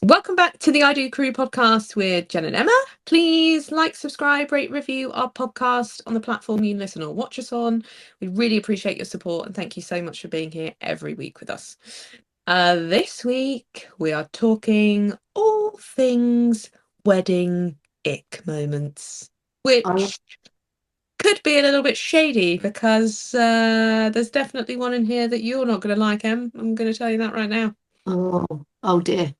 Welcome back to the I Do Crew podcast with Jen and Emma. Please like, subscribe, rate, review our podcast on the platform you listen or watch us on. We really appreciate your support and thank you so much for being here every week with us. This week we are talking all things wedding ick moments, which could be a little bit shady because there's definitely one in here that you're not going to like, Em. I'm going to tell you that right now. Oh dear.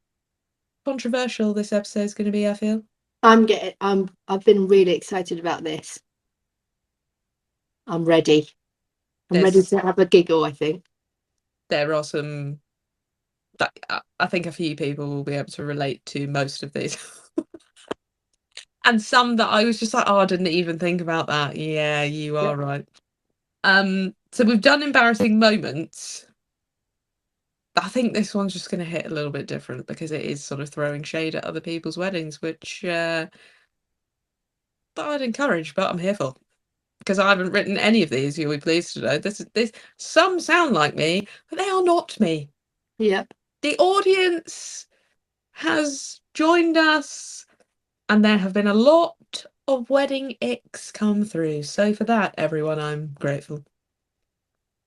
Controversial this episode is going to be, I feel. I've been really excited about this. I'm ready. I'm ready to have a giggle, I think. There are some that I think a few people will be able to relate to most of these. And some that I was just like, oh, I didn't even think about that. Yeah, you are right. So we've done embarrassing moments. I think this one's just going to hit a little bit different because it is sort of throwing shade at other people's weddings, which that I'd encourage, but I'm here for. Because I haven't written any of these, you'll be pleased to know. This some sound like me, but they are not me. Yep. The audience has joined us, and there have been a lot of wedding icks come through. So for that, everyone, I'm grateful.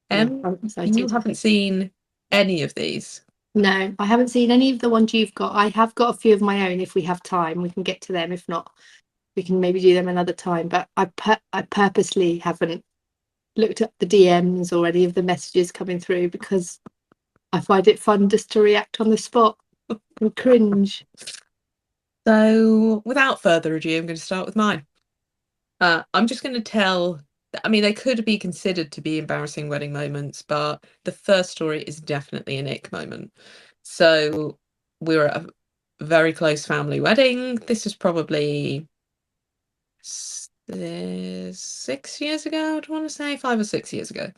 I'm excited. You haven't seen any of these? No, I haven't seen any of the ones you've got. I have got a few of my own. If we have time, we can get to them. If not, we can maybe do them another time. But I purposely haven't looked at the DMs or any of the messages coming through because I find it fun just to react on the spot and cringe. So without further ado, I'm going to start with mine. I'm just going to tell. I mean, they could be considered to be embarrassing wedding moments, but the first story is definitely an ick moment. So we were at a very close family wedding. This was probably 6 years ago, I'd want to say 5 or 6 years ago.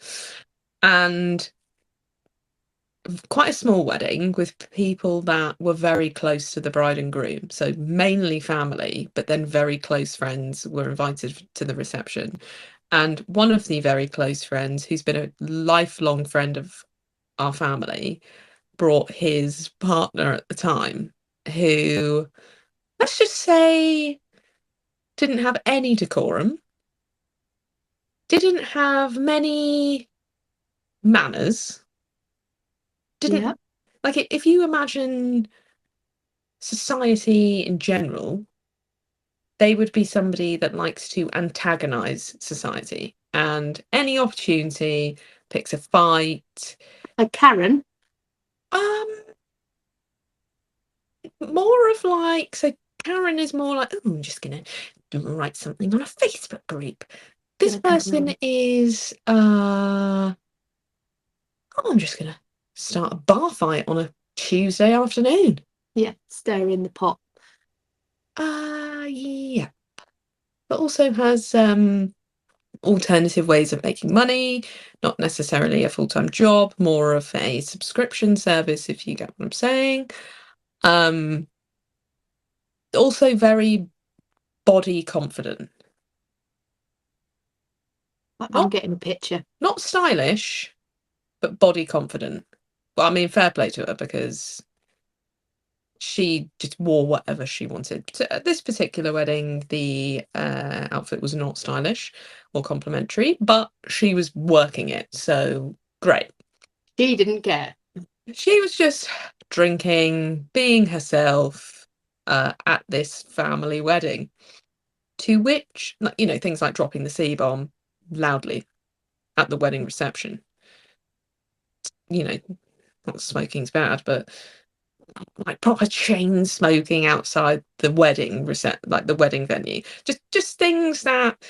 And quite a small wedding with people that were very close to the bride and groom. So mainly family, but then very close friends were invited to the reception. And one of the very close friends, who's been a lifelong friend of our family, brought his partner at the time, who, let's just say, didn't have any decorum, didn't have many manners, didn't Yeah. like it. If you imagine society in general, they would be somebody that likes to antagonize society and any opportunity picks a fight. Like Karen. Um, more of like, so Karen is more like, oh, I'm just gonna write something on a Facebook group. This person is oh, I'm just gonna start a bar fight on a Tuesday afternoon. Yeah, stir in the pot. Yeah. But also has alternative ways of making money, not necessarily a full-time job, more of a subscription service, if you get what I'm saying. Also very body confident. I'm getting a picture. Not stylish, but body confident. Well, I mean, fair play to her because she just wore whatever she wanted. So at this particular wedding, the outfit was not stylish or complimentary, but she was working it, so great. She didn't care. She was just drinking, being herself at this family wedding, to which, things like dropping the C-bomb loudly at the wedding reception. Not smoking's bad, but like proper chain smoking outside the wedding like the wedding venue. Just things that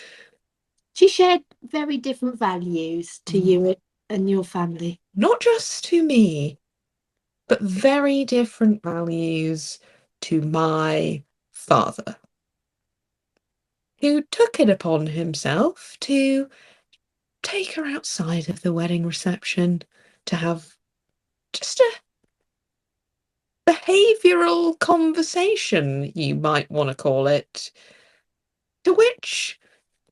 She shared very different values to you and your family. not just to me, but very different values to my father, who took it upon himself to take her outside of the wedding reception to have just a behavioural conversation, you might want to call it, to which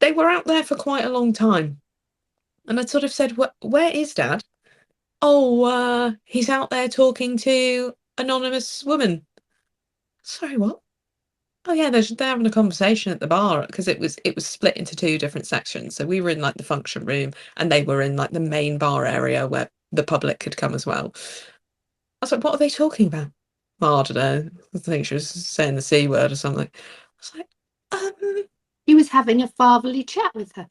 they were out there for quite a long time. And I sort of said, where is Dad? Oh, he's out there talking to anonymous woman. Sorry, what? Oh yeah, they're having a conversation at the bar because it was split into two different sections. So we were in like the function room, and they were in like the main bar area where the public could come as well. I was like, what are they talking about? Oh, I don't know. I think she was saying the C word or something. I was like, He was having a fatherly chat with her.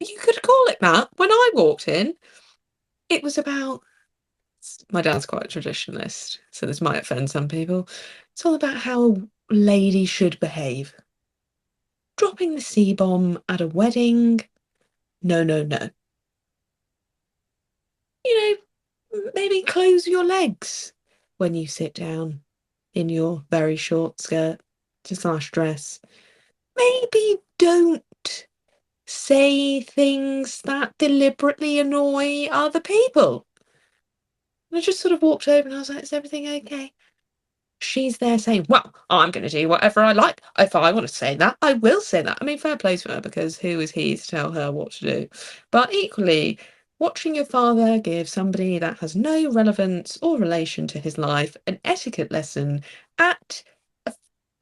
you could call it that. When I walked in, it was about my dad's quite a traditionalist, so this might offend some people. It's all about how a lady should behave. Dropping the C bomb at a wedding? No, no, no. You maybe close your legs when you sit down in your very short skirt slash dress. Maybe don't say things that deliberately annoy other people. And I just sort of walked over and I was like, is everything okay? She's there saying, well, I'm going to do whatever I like. If I want to say that, I will say that. I mean, fair play to her because who is he to tell her what to do? But equally, watching your father give somebody that has no relevance or relation to his life an etiquette lesson at a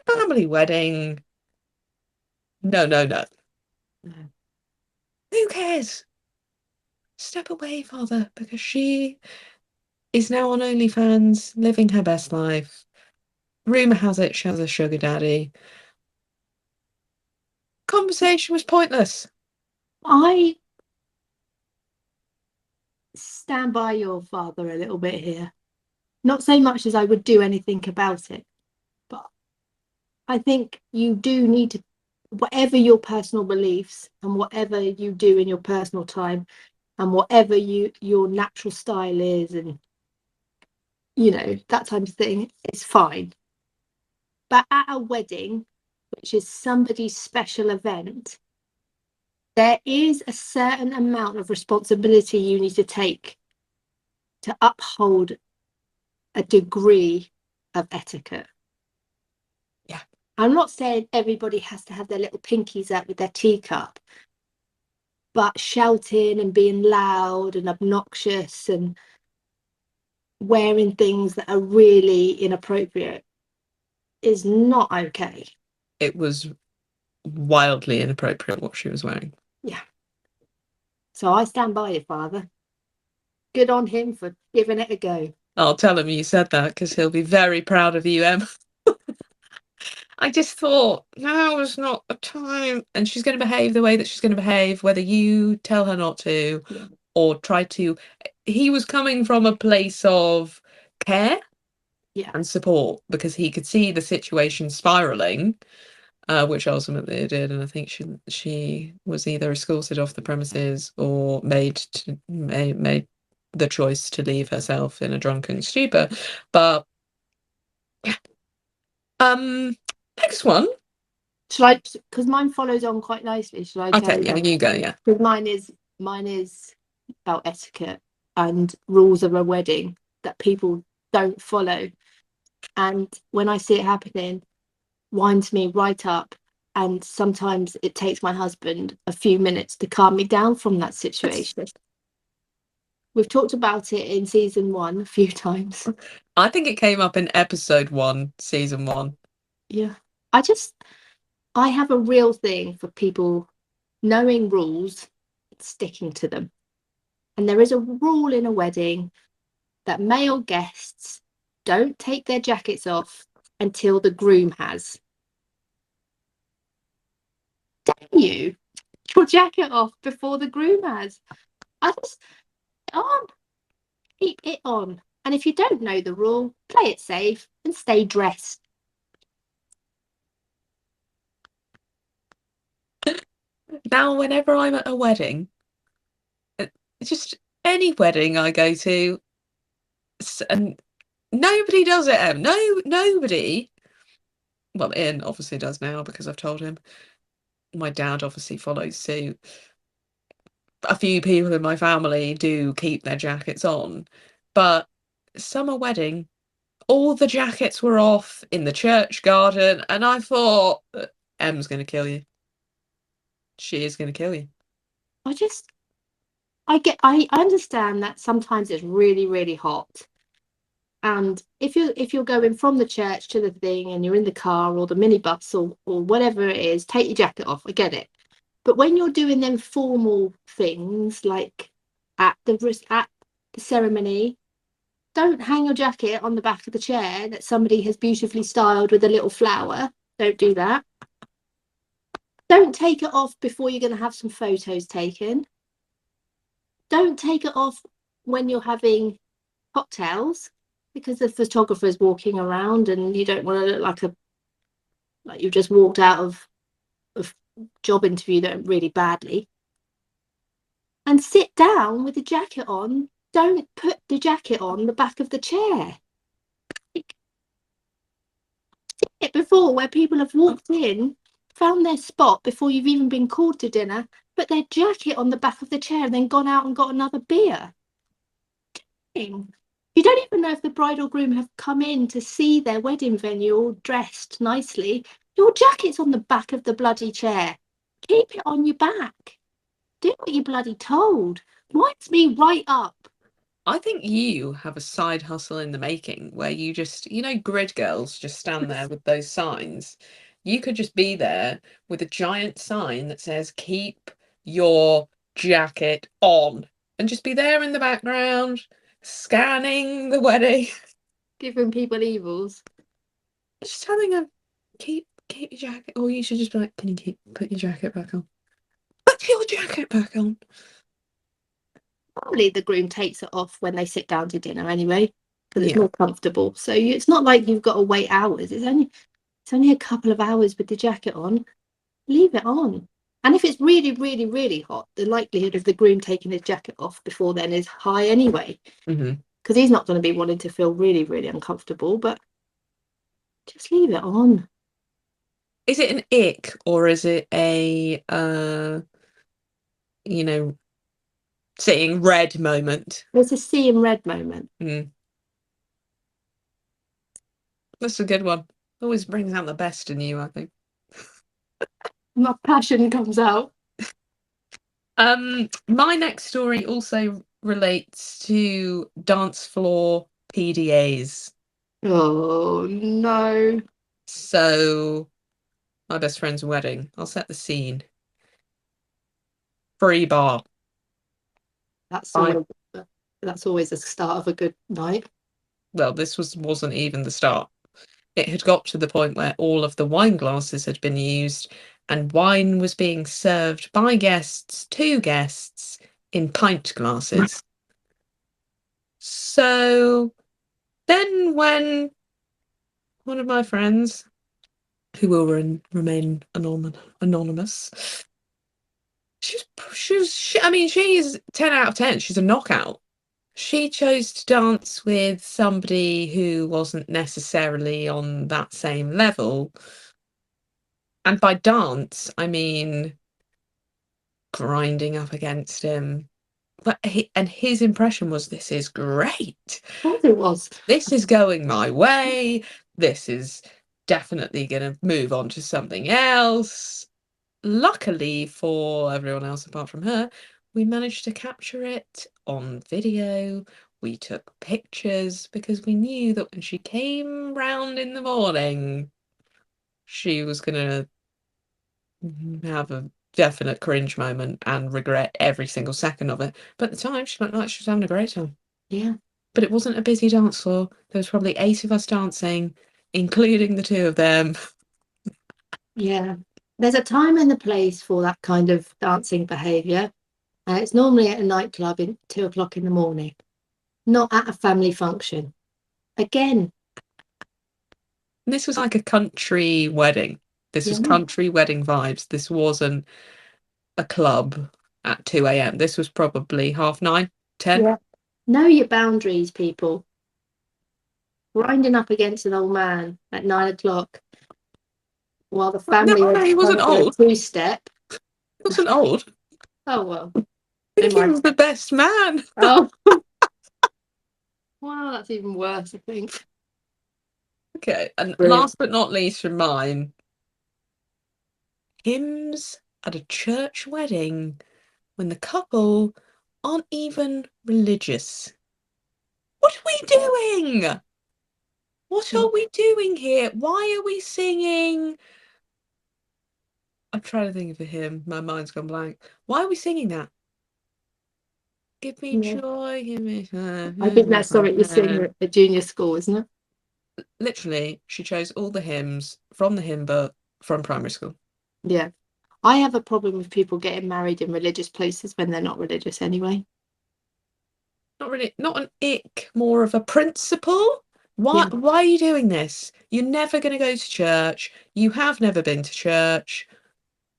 family wedding, no, no, no. No. Who cares? Step away, father, because she is now on OnlyFans, living her best life. Rumour has it she has a sugar daddy. Conversation was pointless. I stand by your father a little bit here. Not so much as I would do anything about it, but I think you do need to, whatever your personal beliefs and whatever you do in your personal time and whatever your natural style is, and that type of thing is fine. But at a wedding, which is somebody's special event, there is a certain amount of responsibility you need to take to uphold a degree of etiquette. Yeah. I'm not saying everybody has to have their little pinkies out with their teacup, but shouting and being loud and obnoxious and wearing things that are really inappropriate is not okay. It was wildly inappropriate what she was wearing. Yeah. So I stand by your father. Good on him for giving it a go. I'll tell him you said that because he'll be very proud of you, Em. I just thought now is not a time, and she's going to behave the way that she's going to behave, whether you tell her not to Yeah. or try to. He was coming from a place of care Yeah. and support because he could see the situation spiraling, which ultimately it did, and I think she was either escorted off the premises or made the choice to leave herself in a drunken stupor. But yeah. Next one. Should I, because mine follows on quite nicely, should I tell Okay, you? yeah, you go, yeah. Because mine is about etiquette and rules of a wedding that people don't follow. And when I see it happening, winds me right up. And sometimes it takes my husband a few minutes to calm me down from that situation. We've talked about it in season 1 a few times. I think it came up in episode 1, season 1. Yeah. I have a real thing for people knowing rules, sticking to them. And there is a rule in a wedding that male guests don't take their jackets off until the groom has. Don't you? Your jacket off before the groom has. I just on. Keep it on. And if you don't know the rule, play it safe and stay dressed. Now, whenever I'm at a wedding, uh, just any wedding I go to, and nobody does it, Em. No, nobody. Well, Ian obviously does now because I've told him. My dad obviously follows suit. A few people in my family do keep their jackets on, but summer wedding, all the jackets were off in the church garden, and I thought, Em's going to kill you. She is going to kill you. I just I understand that sometimes it's really, really hot. And if you're going from the church to the thing and you're in the car or the minibus or whatever it is, take your jacket off. I get it. But when you're doing them formal things like at the ceremony, don't hang your jacket on the back of the chair that somebody has beautifully styled with a little flower. Don't do that. Don't take it off before you're going to have some photos taken. Don't take it off when you're having cocktails because the photographer's walking around and you don't want to look like you've just walked out of a job interview that went really badly. And sit down with the jacket on. Don't put the jacket on the back of the chair. It before where people have walked in, found their spot before you've even been called to dinner, put their jacket on the back of the chair and then gone out and got another beer. You don't even know if the bride or groom have come in to see their wedding venue all dressed nicely. Your jacket's on the back of the bloody chair. Keep it on your back. Do what you're bloody told. Winds me right up. I think you have a side hustle in the making where you just, grid girls just stand there with those signs. You could just be there with a giant sign that says, keep your jacket on, and just be there in the background, scanning the wedding, Giving people evils. just telling them, keep your jacket. Or you should just be like, can you put your jacket back on? Put your jacket back on. Probably the groom takes it off when they sit down to dinner anyway, because it's Yeah. more comfortable. So it's not like you've got to wait hours. It's only a couple of hours with the jacket on. Leave it on. And if it's really, really, really hot, the likelihood of the groom taking his jacket off before then is high anyway, Mm-hmm. because he's not going to be wanting to feel really, really uncomfortable. But just leave it on. Is it an ick or is it a you know, seeing red moment? There's a see in red moment. Mm, that's a good one. Always brings out the best in you, I think. My passion comes out. My next story also relates to dance floor PDAs. Oh no. So, my best friend's wedding. I'll set the scene. Free bar. That's I always that's always the start of a good night. Well, this wasn't even the start. It had got to the point where all of the wine glasses had been used and wine was being served by guests to guests in pint glasses. So then, when one of my friends, who will remain anonymous, I mean, she's 10 out of 10. She's a knockout. She chose to dance with somebody who wasn't necessarily on that same level. And by dance, I mean grinding up against him. And his impression was, this is great. Of course it was. This is going my way. This is definitely going to move on to something else. Luckily for everyone else apart from her, we managed to capture it on video. We took pictures because we knew that when she came round in the morning, she was going to have a definite cringe moment and regret every single second of it. But at the time, she looked like she was having a great time. Yeah. But it wasn't a busy dance floor. There was probably 8 of us dancing, including the 2 of them. Yeah. There's a time and a place for that kind of dancing behaviour. It's normally at a nightclub in 2 o'clock in the morning, not at a family function. Again, And this was like a country wedding. This was yeah, country wedding vibes. This wasn't a club at 2 a.m. This was probably 9:30, 10. yeah. Know your boundaries, people. Grinding up against an old man at 9 o'clock while the No, family are no, he trying wasn't to do a old. two-step. He wasn't old. Oh well, I they think he might. was the best man. Oh, well, that's even worse, I think. Okay, and Brilliant. last but not least from mine, hymns at a church wedding when the couple aren't even religious. What are we doing? What are we doing here? Why are we singing? I'm trying to think of a hymn. My mind's gone blank. Why are we singing that? Give me Yeah. joy, give me. I think that's something you sing at junior school, isn't it? Literally, she chose all the hymns from the hymn book from primary school. Yeah. I have a problem with people getting married in religious places when they're not religious anyway. Not really, not an ick, more of a principle. Why, Yeah. why are you doing this? You're never going to go to church. You have never been to church.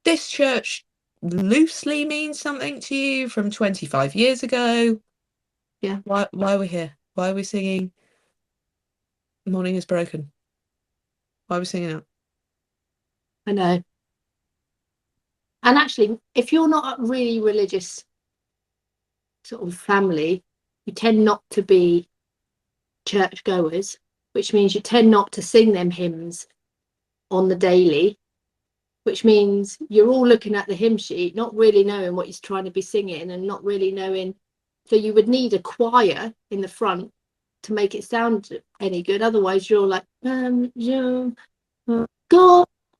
This church loosely means something to you from 25 years ago. Yeah. Why are we here? Why are we singing Morning is Broken? Why are we singing it? I know. And actually, if you're not a really religious sort of family, you tend not to be churchgoers, which means you tend not to sing them hymns on the daily, which means you're all looking at the hymn sheet, not really knowing what he's trying to be singing and not really knowing. So you would need a choir in the front to make it sound any good. Otherwise, you're like, God,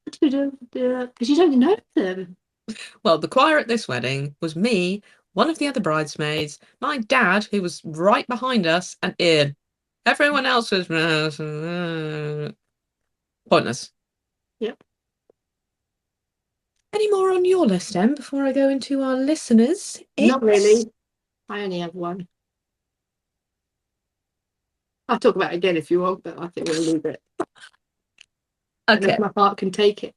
because you don't know them. Well, the choir at this wedding was me, one of the other bridesmaids, my dad, who was right behind us, and Ian. Everyone else was pointless. Yep. Any more on your list, Em, before I go into our listeners? Not Icks? really. I only have one. I'll talk about it again if you want, but I think we'll leave it. I don't know if Okay, my heart can take it.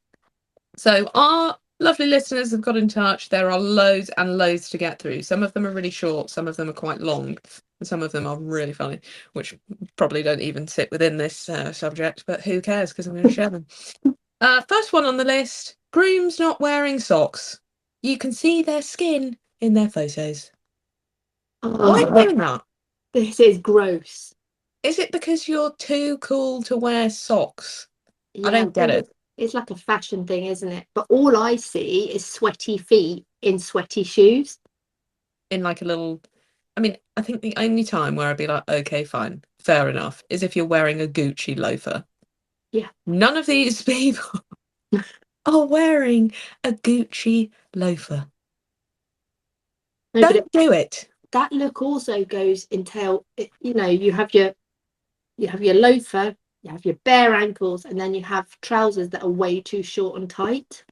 so our lovely listeners have got in touch. There are loads and loads to get through. Some of them are really short, some of them are quite long, and some of them are really funny, which probably don't even sit within this subject, but who cares because I'm going to share them. First one on the list, grooms not wearing socks. You can see their skin in their photos. Why are you Oh, doing that? this is gross. Is it because you're too cool to wear socks? I Yeah, I don't get think it. it's like a fashion thing, isn't it? But all I see is sweaty feet in sweaty shoes. In like a little, I mean, I think the only time where I'd be like, okay, fine, fair enough, is if you're wearing a Gucci loafer. Yeah. None of these people are wearing a Gucci loafer. No, but Don't do it. that look also goes until you know you have your loafer, you have your bare ankles, and then you have trousers that are way too short and tight.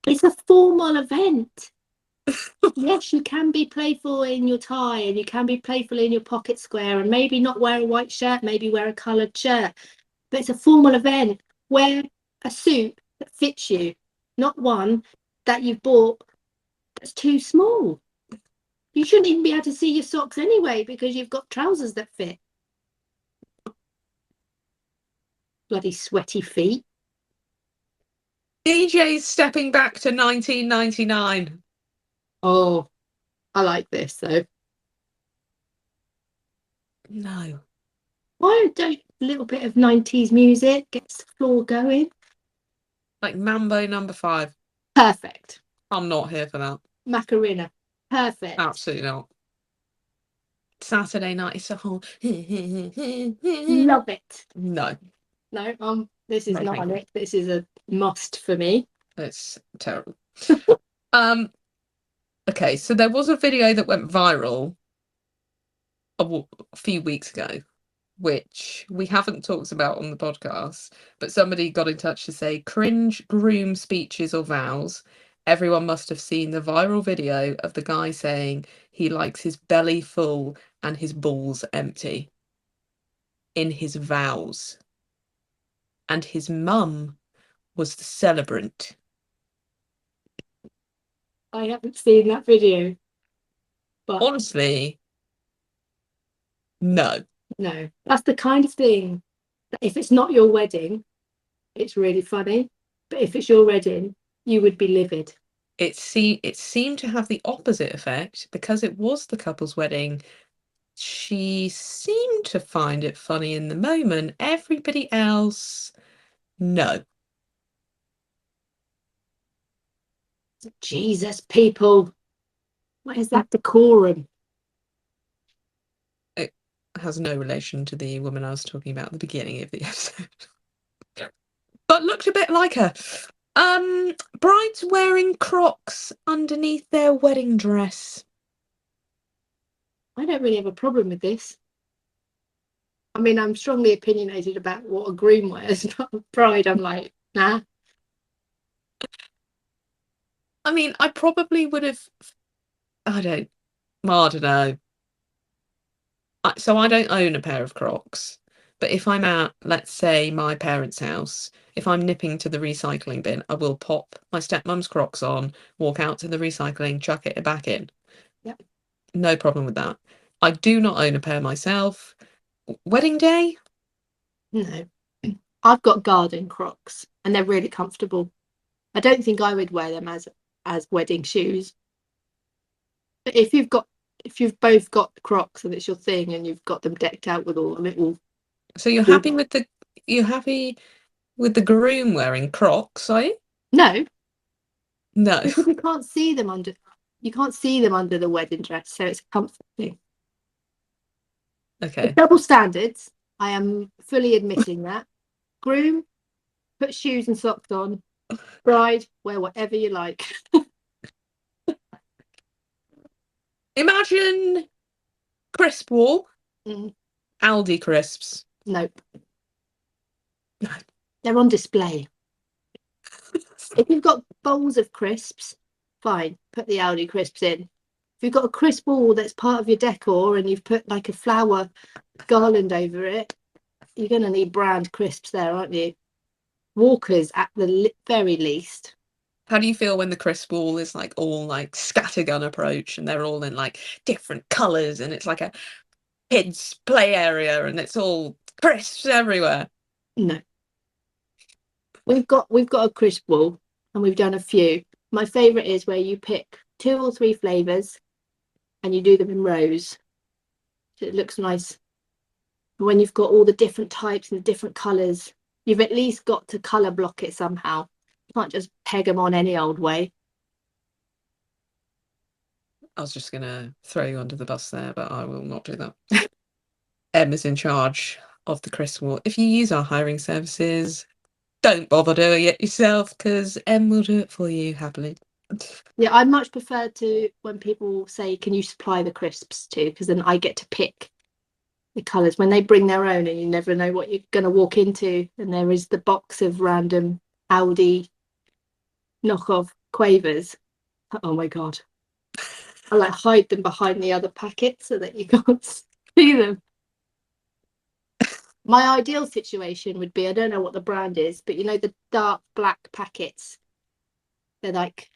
It's a formal event. Yes, you can be playful in your tie and you can be playful in your pocket square and maybe not wear a white shirt, maybe wear a coloured shirt. But it's a formal event. Wear a suit that fits you, not one that you've bought that's too small. You shouldn't even be able to see your socks anyway because you've got trousers that fit. Bloody sweaty feet. DJ's stepping back to 1999. Oh, I like this though. No. Why don't a little bit of 90s music gets the floor going? Like Mambo number 5. Perfect. I'm not here for that. Macarena. Perfect. Absolutely not. Saturday night is a whole. Love it. No, No, this is no, not thank an you. it. This is a must for me. It's terrible. Um, okay, so there was a video that went viral a few weeks ago, which we haven't talked about on the podcast, but somebody got in touch to say cringe groom speeches or vows. Everyone must have seen the viral video of the guy saying he likes his belly full and his balls empty in his vows. And his mum was the celebrant. I haven't seen that video, but Honestly, no. no, that's the kind of thing that if it's not your wedding, it's really funny. But if it's your wedding, you would be livid. It seemed to have the opposite effect because it was the couple's wedding. She seemed to find it funny in the moment. Everybody else, no. Jesus, people, what is that decorum? has no relation to the woman I was talking about at the beginning of the episode. But looked a bit like her. Brides wearing Crocs underneath their wedding dress. I don't really have a problem with this. I mean, I'm strongly opinionated about what a groom wears, not a bride. I'm like, nah. I mean, I probably would have. I don't know. So I don't own a pair of Crocs, but if I'm at, let's say, my parents' house, if I'm nipping to the recycling bin, I will pop my stepmom's Crocs on, walk out to the recycling, chuck it back in. Yep. No problem with that. I do not own a pair myself. Wedding day? No. I've got garden Crocs and they're really comfortable. I don't think I would wear them as wedding shoes. But if you've both got Crocs and it's your thing and you've got them decked out with all the little. So you're happy with the groom wearing Crocs, are you? No, No. because you can't see them under the wedding dress, so it's comforting. The Okay. double standards, I am fully admitting that. Groom, put shoes and socks on. Bride, wear whatever you like. Imagine crisp wall, Mm, Aldi crisps. nope. They're on display. If you've got bowls of crisps, fine, put the Aldi crisps in. If you've got a crisp wall that's part of your decor and you've put like a flower garland over it, you're going to need brand crisps there, aren't you? Walkers at the very least. How do you feel when the crisp wall is like all like scattergun approach and they're all in like different colours and it's like a kids play area and it's all crisps everywhere? No. We've got a crisp wall and we've done a few. My favourite is where you pick 2 or 3 flavours and you do them in rows. So it looks nice. When you've got all the different types and the different colours, you've at least got to colour block it somehow. You can't just peg them on any old way. I was just gonna throw you under the bus there, but I will not do that. Em is in charge of the crisp wall. If you use our hiring services, don't bother doing it yourself because Em will do it for you happily. Yeah, I much prefer to when people say, "Can you supply the crisps too?" Because then I get to pick the colours when they bring their own, and you never know what you're going to walk into. And there is the box of random Aldi knockoff quavers. Oh my god! I like hide them behind the other packets so that you can't see them. My ideal situation would be, I don't know what the brand is, but you know the dark black packets. They're like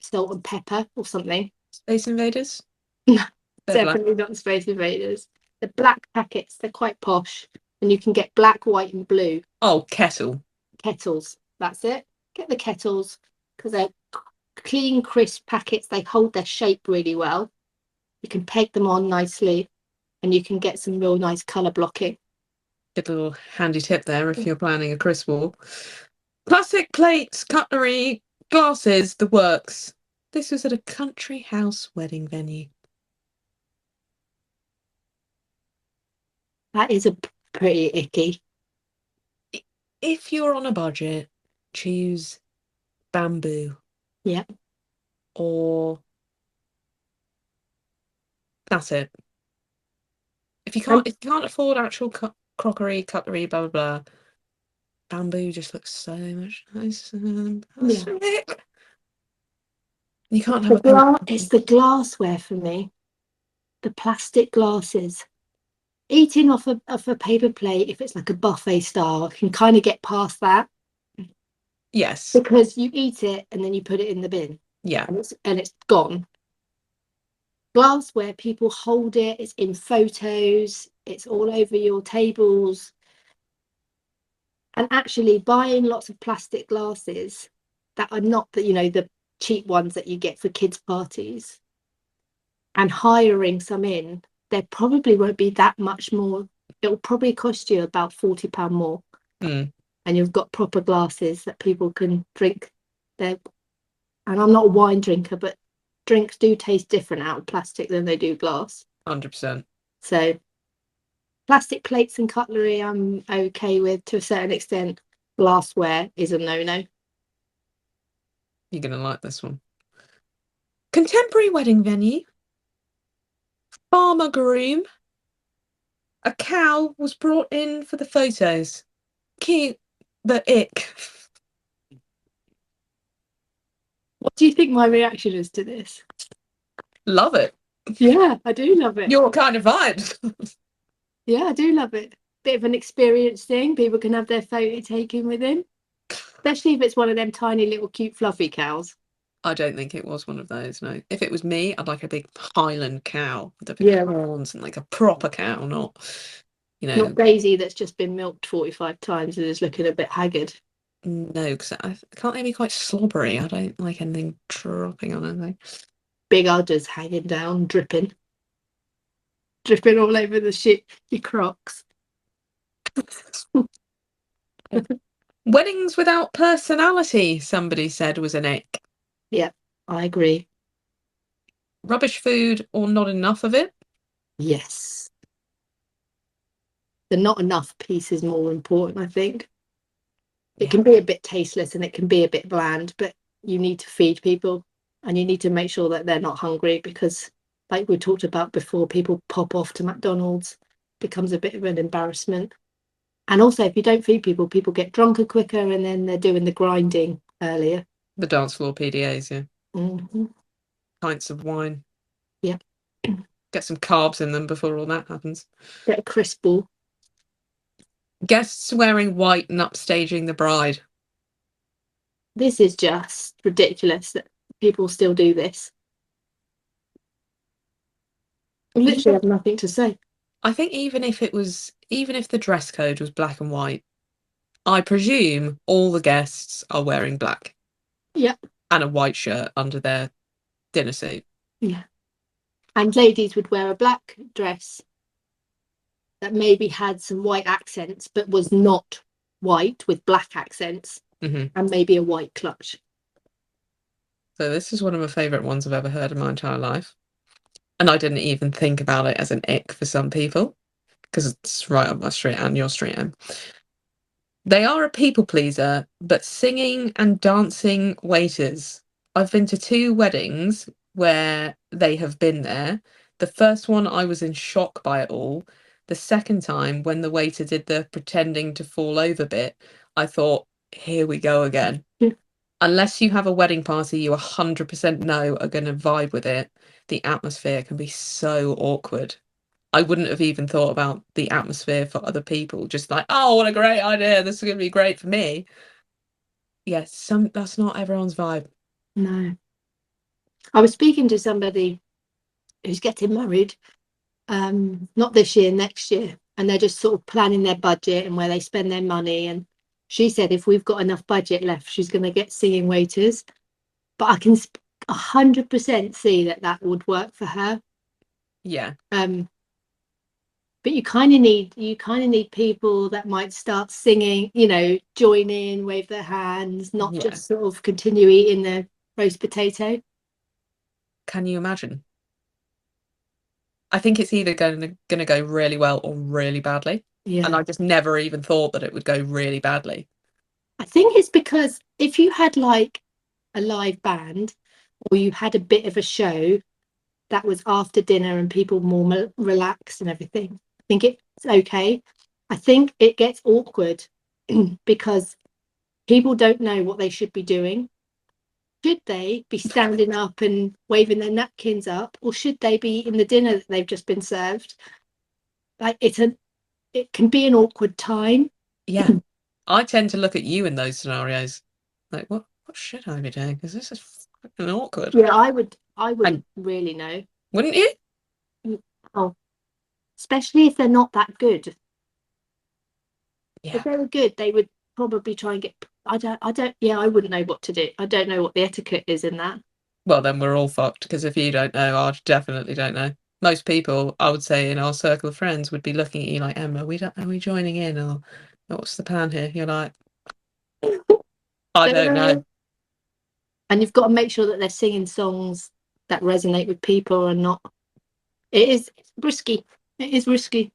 salt and pepper or something. Space Invaders? No, They're black. definitely not Space Invaders. The black packets, they're quite posh, and you can get black, white, and blue Oh, kettle. kettles. That's it. Get the kettles because they're clean, crisp packets. They hold their shape really well. You can peg them on nicely, and you can get some real nice colour blocking. Good little handy tip there if you're planning a crisp wall. Plastic plates, cutlery, glasses, the works. This was at a country house wedding venue. That is a pretty icky. If you're on a budget, choose bamboo. Yeah. Or that's it. If you And can't afford actual crockery, cutlery, blah blah blah, bamboo just looks so much nicer than yeah, plastic. You can't have a it's the glassware for me. The plastic glasses. Eating off a paper plate, if it's like a buffet style, I can kind of get past that yes, because you eat it and then you put it in the bin yeah, and it's gone. Glassware, people hold it, it's in photos, it's all over your tables. And actually buying lots of plastic glasses that are not the, the cheap ones that you get for kids' parties and hiring some in, there probably won't be that much more. It'll probably cost you about £40 more. mm, And you've got proper glasses that people can drink their. And I'm not a wine drinker, but drinks do taste different out of plastic than they do glass. 100%. So Plastic plates and cutlery, I'm okay with to a certain extent. Glassware is a no-no. You're going to like this one. Contemporary wedding venue. Farmer groom. A cow was brought in for the photos. Cute, but ick. What do you think my reaction is to this? Love it. Yeah, I do love it. Your kind of vibes. Yeah, I do love it. Bit of an experience thing. People can have their photo taken with him, especially if it's one of them tiny little cute fluffy cows. I don't think it was one of those, no. If it was me, I'd like a big Highland cow with the big Yeah, horns and like a proper cow, not, you not know, Daisy that's just been milked 45 times and is looking a bit haggard. no, because can't they be quite slobbery? I don't like anything dropping on anything. Big udders hanging down, dripping all over the shit, your Crocs. Weddings without personality, somebody said was an ick. Yeah, I agree. Rubbish food or not enough of it. Yes. The not enough piece is more important, I think. It Yeah, can be a bit tasteless and it can be a bit bland, but you need to feed people and you need to make sure that they're not hungry because, like we talked about before, people pop off to McDonald's, becomes a bit of an embarrassment. And also, if you don't feed people, people get drunker quicker and then they're doing the grinding earlier. the dance floor PDAs, yeah. Mm-hmm. Pints of wine. Yeah. Get some carbs in them before all that happens. Get a crisp ball. Guests wearing white and upstaging the bride. This is just ridiculous that people still do this. I literally have nothing to say. I think even if the dress code was black and white, I presume all the guests are wearing black Yeah. and a white shirt under their dinner suit. Yeah. And ladies would wear a black dress that maybe had some white accents, but was not white with black accents, and maybe a white clutch. So this is one of my favourite ones I've ever heard in my entire life. And I didn't even think about it as an ick for some people, because it's right up my street and your street. They are a people pleaser, but singing and dancing waiters. I've been to 2 weddings where they have been there. The first one, I was in shock by it all. The second time, when the waiter did the pretending to fall over bit, I thought, here we go again. Unless you have a wedding party you 100% know are going to vibe with it, the atmosphere can be so awkward. I wouldn't have even thought about the atmosphere for other people. Just like, oh, what a great idea! This is going to be great for me. Yes, that's not everyone's vibe. No. I was speaking to somebody who's getting married, not this year, next year, and they're just sort of planning their budget and where they spend their money. And she said if we've got enough budget left, she's going to get singing waiters. But I can 100% see that would work for her. Yeah. But you kind of need people that might start singing, join in, wave their hands, not Yeah. just sort of continue eating the roast potato. Can you imagine? I think it's either going to go really well or really badly. Yeah. And I just never even thought that it would go really badly. I think it's because if you had like a live band or you had a bit of a show that was after dinner and people more relaxed and everything, I think it's okay. I think it gets awkward because people don't know what they should be doing. Should they be standing up and waving their napkins up, or should they be eating the dinner that they've just been served? Like it can be an awkward time. Yeah. I tend to look at you in those scenarios. Like, what should I be doing? Because this is fucking awkward. Yeah, I wouldn't really know. Wouldn't you? Oh, especially if they're not that good. Yeah. If they were good, they would probably try and get. I wouldn't know what to do. I don't know what the etiquette is in that. Well, then we're all fucked, because if you don't know, I definitely don't know. Most people, I would say, in our circle of friends would be looking at you like, Emma, are we joining in, or what's the plan here? You're like, I don't know. And you've got to make sure that they're singing songs that resonate with people and not. It's risky. It is risky.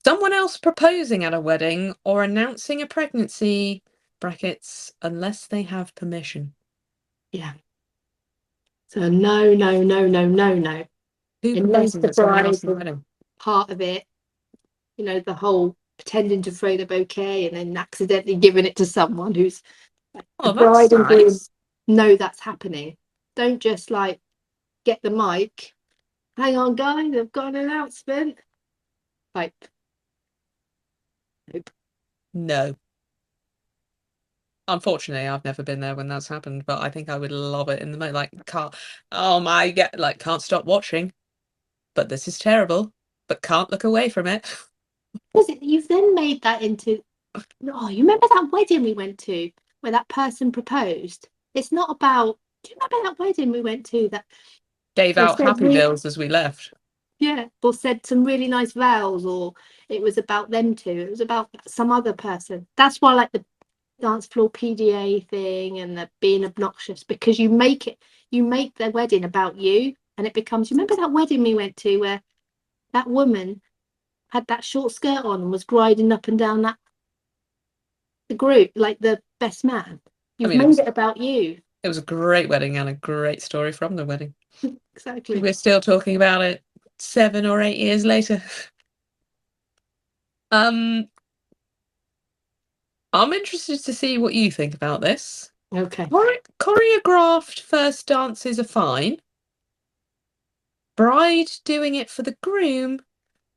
Someone else proposing at a wedding or announcing a pregnancy, brackets, unless they have permission. Yeah. So no, no, no, no, no, no. Who Unless proposes the at someone bride else's was wedding? part of it, the whole pretending to throw the bouquet and then accidentally giving it to someone who's the Oh, that's bride and groom nice. know that's happening. Don't just like get the mic. Hang on, guys, I've got an announcement. Like, nope. No. Unfortunately, I've never been there when that's happened, but I think I would love it in the moment. Like, can't, oh my, get like, can't stop watching, but this is terrible, but can't look away from it. Because you've then made that into, oh, you remember that wedding we went to where that person proposed? It's not about, do you remember that wedding we went to that Gave they out said, Happy Meals as we left. yeah, or said some really nice vows, or it was about them two, it was about some other person. That's why I like the dance floor PDA thing and the being obnoxious, because you make their wedding about you, and it becomes, you remember that wedding we went to where that woman had that short skirt on and was gliding up and down that the group like the best man. I You've mean, made it about you. it was a great wedding and a great story from the wedding. Exactly. We're still talking about it 7 or 8 years later. Um, I'm interested to see what you think about this. Okay. Choreographed first dances are fine. Bride doing it for the groom,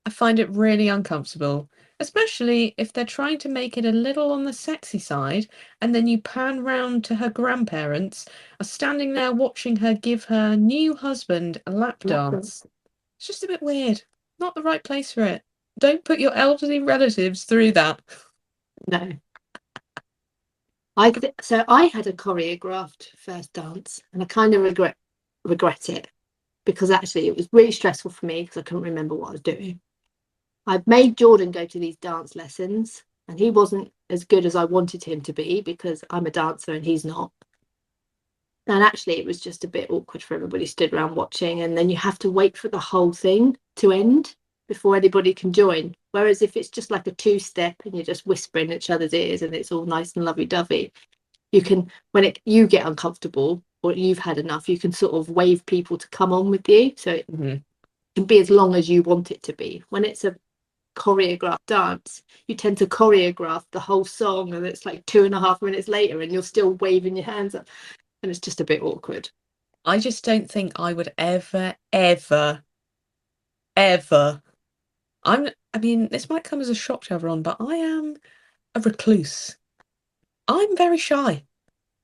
I find it really uncomfortable, especially if they're trying to make it a little on the sexy side, and then you pan round to her grandparents are standing there watching her give her new husband a lap dance. It's just a bit weird. Not the right place for it. Don't put your elderly relatives through that. No. So I had a choreographed first dance and I kind of regret it because actually it was really stressful for me because I couldn't remember what I was doing. I made Jordan go to these dance lessons and he wasn't as good as I wanted him to be because I'm a dancer and he's not. And actually, it was just a bit awkward for everybody stood around watching. And then you have to wait for the whole thing to end before anybody can join. Whereas if it's just like a two-step and you're just whispering in each other's ears and it's all nice and lovey-dovey, you can, when you get uncomfortable or you've had enough, you can sort of wave people to come on with you. So it Mhm. can be as long as you want it to be. When it's a choreographed dance, you tend to choreograph the whole song and it's like 2.5 minutes later and you're still waving your hands up and it's just a bit awkward. I just don't think I would ever, ever, ever. I mean, this might come as a shock to everyone, but I am a recluse. I'm very shy.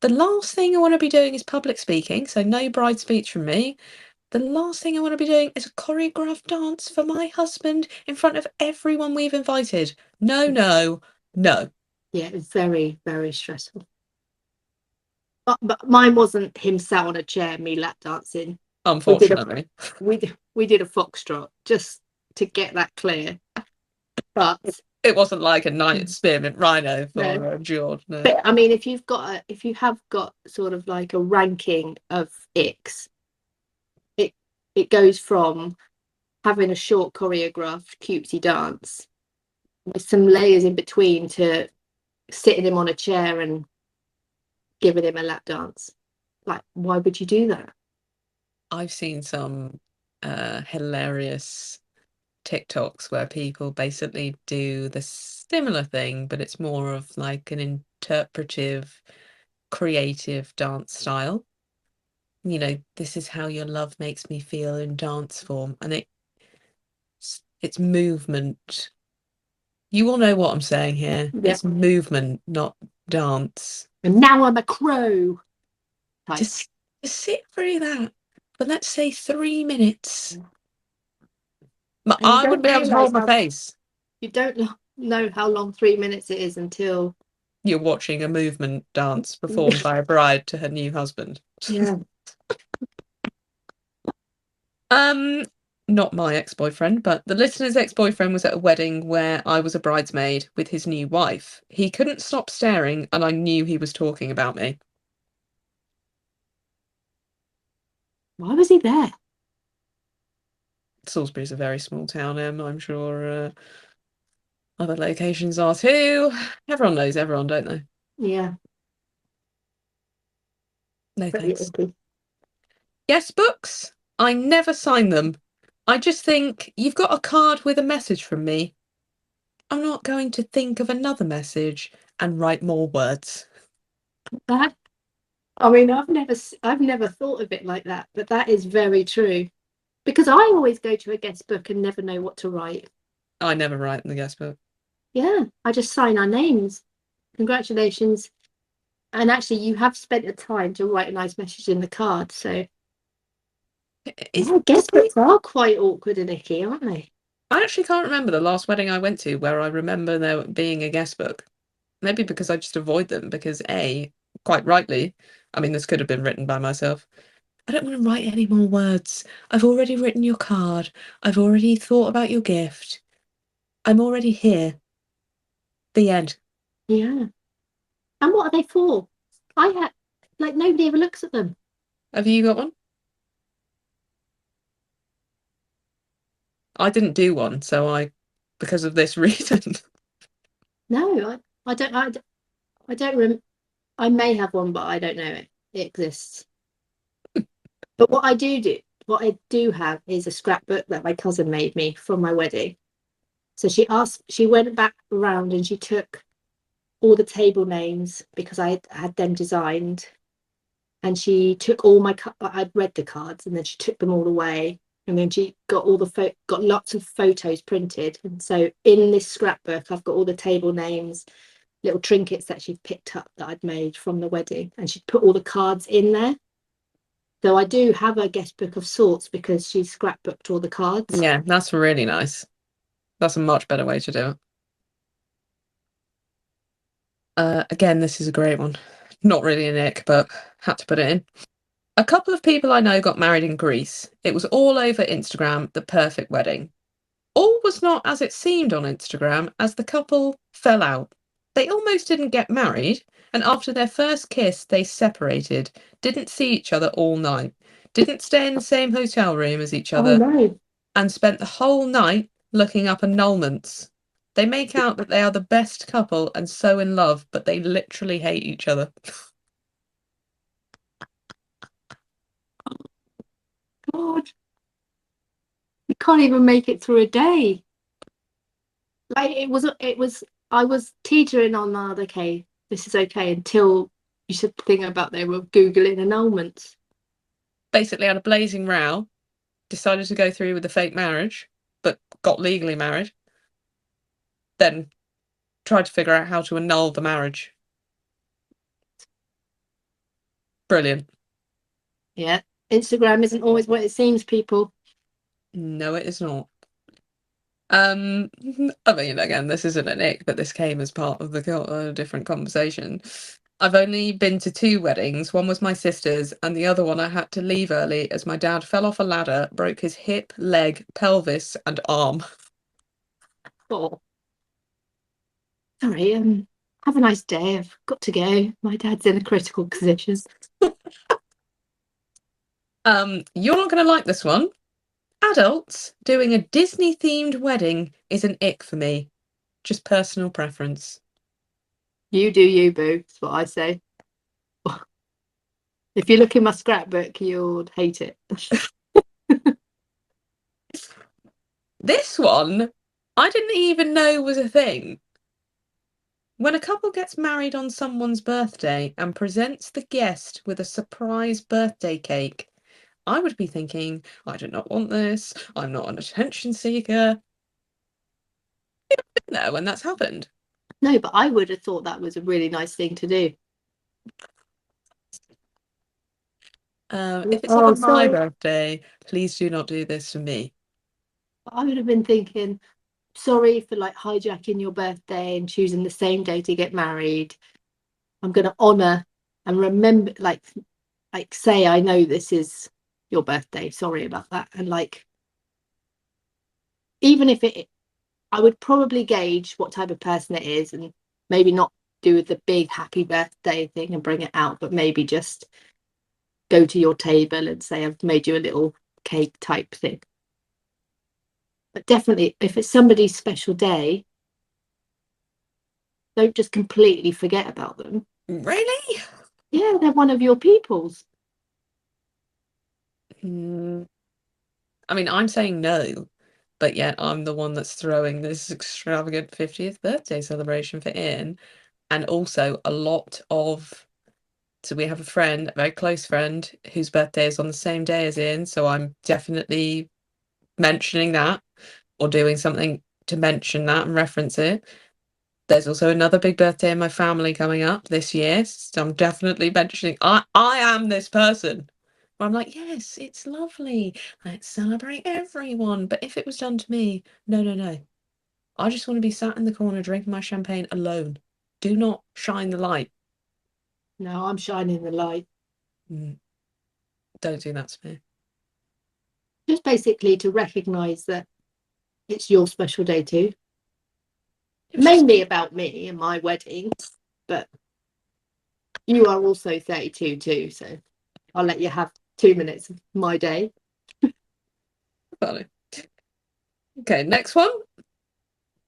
The last thing I want to be doing is public speaking, so no bride speech from me. The last thing I want to be doing is a choreographed dance for my husband in front of everyone we've invited. No, no, no, Yeah, it's very, very stressful. But mine wasn't him sat on a chair, me lap dancing. We did a unfortunately. we did a foxtrot just to get that clear. But It wasn't like a night at Spearmint Rhino no, for George, no. but I mean, if you have got sort of like a ranking of icks, it it goes from having a short choreographed cutesy dance with some layers in between to sitting him on a chair and giving him a lap dance. Like, why would you do that? I've seen some hilarious TikToks where people basically do the similar thing, but it's more of like an interpretive, creative dance style. This is how your love makes me feel in dance form, and it's movement. You all know what I'm saying here. Yeah. It's movement, not dance. And now I'm a crow type. Just, just sit through that for let's say 3 minutes. And you I don't wouldn't be able to realise hold my how face. you don't know how long 3 minutes it is until You're watching a movement dance performed by a bride to her new husband. yeah. Um, Not my ex-boyfriend, but the listener's ex-boyfriend was at a wedding where I was a bridesmaid with his new wife. He couldn't stop staring, and I knew he was talking about me. Why was he there? Salisbury's a very small town, I'm sure. Other locations are too. Everyone knows everyone, don't they? Yeah, No pretty thanks. icky. Guest books? I never sign them. I just think you've got a card with a message from me. I'm not going to think of another message and write more words. That, I mean, I've never thought of it like that, but that is very true. Because I always go to a guest book and never know what to write. I never write in the guest book. Yeah, I just sign our names. Congratulations. And actually, you have spent the time to write a nice message in the card. So, Is yeah, guest books are quite awkward and icky, aren't they? I actually can't remember the last wedding I went to where I remember there being a guest book. Maybe because I just avoid them because A, quite rightly, I mean this could have been written by myself. I don't want to write any more words. I've already written your card. I've already thought about your gift. I'm already here. The end. Yeah. And what are they for? I had, like, nobody ever looks at them. Have you got one? I didn't do one, so because of this reason. No, I don't, I don't I may have one, but I don't know it exists. But what I do have is a scrapbook that my cousin made me from my wedding. So she went back around and she took all the table names because I had them designed. And she took all I'd read the cards and then she took them all away. And then she got got lots of photos printed. And so in this scrapbook, I've got all the table names, little trinkets that she'd picked up that I'd made from the wedding. And she'd put all the cards in there. So I do have a guest book of sorts because she scrapbooked all the cards. Yeah, that's really nice. That's a much better way to do it. Again, this is a great one. Not really an ick, but had to put it in. A couple of people I know got married in Greece. It was all over Instagram, the perfect wedding. All was not as it seemed on Instagram, as the couple fell out. They almost didn't get married, and after their first kiss, they separated, didn't see each other all night, didn't stay in the same hotel room as each Oh other, no. and spent the whole night looking up annulments. They make out that they are the best couple and so in love, but they literally hate each other. God, you can't even make it through a day. Like I was teetering on that, okay, this is okay until you said the thing about they were Googling annulments. Basically had a blazing row, decided to go through with the fake marriage, but got legally married, then tried to figure out how to annul the marriage. Brilliant. Yeah. Instagram isn't always what it seems, people. No, it is not. Um, I mean, again, this isn't an ick, but this came as part of the different conversation. I've only been to two weddings. One was my sister's, and the other one I had to leave early as my dad fell off a ladder, broke his hip, leg, pelvis, and arm. Oh, sorry, have a nice day. I've got to go. My dad's in a critical position. You're not going to like this one. Adults doing a Disney themed wedding is an ick for me. Just personal preference. You do you, boo. That's what I say. If you look in my scrapbook, you'll hate it. This one, I didn't even know was a thing. When a couple gets married on someone's birthday and presents the guest with a surprise birthday cake, I would be thinking, I do not want this. I'm not an attention seeker. No, when that's happened. No, but I would have thought that was a really nice thing to do. If it's ever Oh, my sorry. birthday, please do not do this for me. I would have been thinking, sorry for like hijacking your birthday and choosing the same day to get married. I'm going to honor and remember, like say, I know this is your birthday. Sorry about that. And like, even if I would probably gauge what type of person it is and maybe not do the big happy birthday thing and bring it out, but maybe just go to your table and say, I've made you a little cake type thing. But definitely, if it's somebody's special day, Don't just completely forget about them. Really? Yeah, they're one of your peoples. Mm, I mean, I'm saying no, but yet I'm the one that's throwing this extravagant 50th birthday celebration for Ian, and also a lot of. So we have a friend, a very close friend, whose birthday is on the same day as Ian. So I'm definitely mentioning that or doing something to mention that and reference it. There's also another big birthday in my family coming up this year. So I'm definitely mentioning I am this person. Where I'm like, yes, it's lovely. Let's celebrate everyone. But if it was done to me, no, no, no. I just want to be sat in the corner drinking my champagne alone. Do not shine the light. No, I'm shining the light. Mm, don't do that to me. Just basically to recognise that it's your special day too. It was just Mainly about me and my wedding, but you are also 32 too, so I'll let you have 2 minutes of my day. funny. Okay, next one.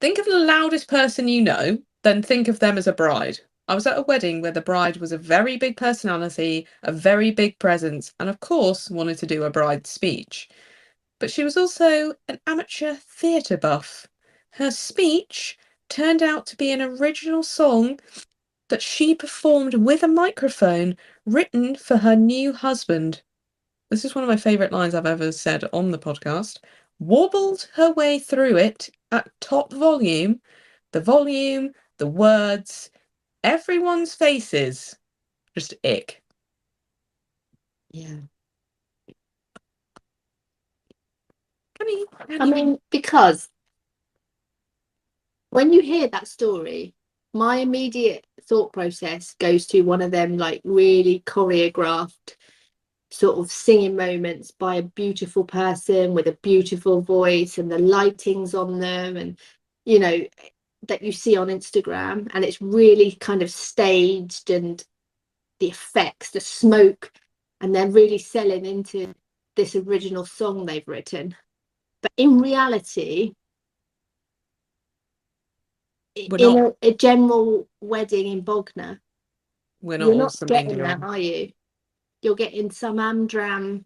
Think of the loudest person you know, then think of them as a bride. I was at a wedding where the bride was a very big personality, a very big presence, and of course wanted to do a bride's speech. But she was also an amateur theatre buff. Her speech turned out to be an original song that she performed with a microphone written for her new husband. This is one of my favourite lines I've ever said on the podcast. Warbled her way through it at top volume, the words, everyone's faces. Just ick. Yeah. Can I you mean, because when you hear that story, my immediate thought process goes to one of them like really choreographed sort of singing moments by a beautiful person with a beautiful voice and the lightings on them and you know that you see on Instagram and it's really kind of staged and the effects, the smoke, and they're really selling into this original song they've written. But in reality, we're in not a general wedding in Bognor, we're not you're all not Celine getting that, Dion. are you? You're getting some Amdram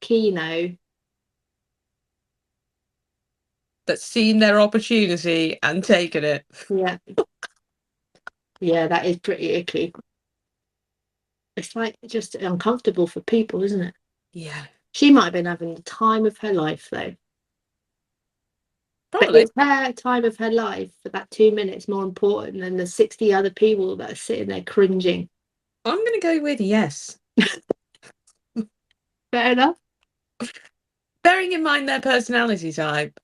Keno. That's seen their opportunity and taken it. Yeah, yeah, that is pretty icky. It's like just uncomfortable for people, isn't it? Yeah, She might have been having the time of her life though. But probably. is her time of her life for that 2 minutes more important than the 60 other people that are sitting there cringing? I'm going to go with yes. Fair enough. Bearing in mind their personality type,